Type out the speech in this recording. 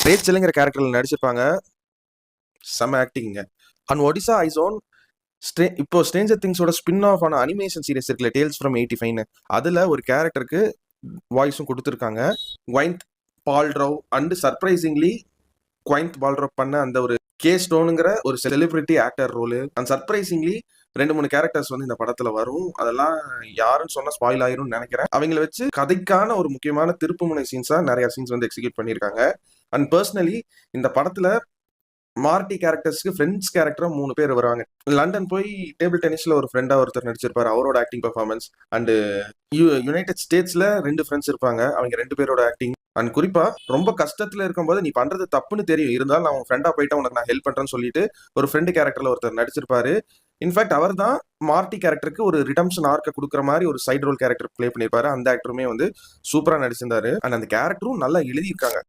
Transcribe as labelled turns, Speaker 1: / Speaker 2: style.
Speaker 1: ரேச்சலுங்கிற கேரக்டர்ல நடிச்சிருப்பாங்க. செம ஆக்டிங்க. அண்ட் ஒடிசா ஐசோன் இப்போ ஸ்ட்ரேஞ்சர் திங்ஸோட ஸ்பின் ஆஃப் ஆன அனிமேஷன் சீரிஸ் இருக்குல்ல, டேல்ஸ் ஃப்ரம் 85ன்னு, அதுல ஒரு கேரக்டருக்கு வாய்ஸும் கொடுத்துருக்காங்க. குவைண்ட் பால்ட்ரோவ் அண்ட் சர்ப்ரைசிங்லி குவைண்ட் பால்ட்ரோவ் பண்ண அந்த ஒரு கே ஸ்டோனுங்கிற ஒரு celebrity actor role and surprisingly 2-3 characters வந்து இந்த படத்துல வரும். அதெல்லாம் யாருன்னு சொன்னா ஸ்பாயில் ஆயிரும்னு நினைக்கிறேன். அவங்கள வச்சு கதைக்கான ஒரு முக்கியமான திருப்புமுனை சீன்ஸா நிறைய சீன்ஸ் வந்து எக்ஸிக்யூட் பண்ணியிருக்காங்க. அண்ட் பர்சனலி இந்த படத்துல மார்டி கேரக்டர்ஸ்க்கு ஃப்ரெண்ட்ஸ் கேரக்டரா 3 பேர் வருவாங்க. லண்டன் போய் டேபிள் டென்னிஸ்ல ஒரு ஃப்ரெண்டா ஒருத்தர் நடிச்சிருப்பாரு, அவரோட ஆக்டிங் பெர்ஃபார்மன்ஸ். அண்ட் யுனைடெட் ஸ்டேட்ஸ்ல 2 ஃப்ரெண்ட்ஸ் இருப்பாங்க, அவங்க 2 பேரோட ஆக்டிங். அண்ட் குறிப்பா ரொம்ப கஷ்டத்துல இருக்கும்போது நீ பண்றது தப்புன்னு தெரியும், இருந்தாலும் நான் உன் ஃப்ரெண்டா போயிட்டு உனக்கு நான் ஹெல்ப் பண்றேன்னு சொல்லிட்டு ஒரு ஃப்ரெண்டு கேரக்டர்ல ஒருத்தர் நடிச்சிருப்பாரு. இன்ஃபேக்ட் அவர் தான் மார்டி கேரக்டருக்கு ஒரு ரிடம்ஷன் ஆர்க்க கொடுக்குற மாதிரி ஒரு சைடு ரோல் கேரக்டர் பிளே பண்ணியிருப்பாரு. அந்த ஆக்டருமே வந்து சூப்பரா நடிச்சிருந்தாரு. அண்ட் அந்த கேரக்டரும் நல்லா எழுதியிருக்காங்க.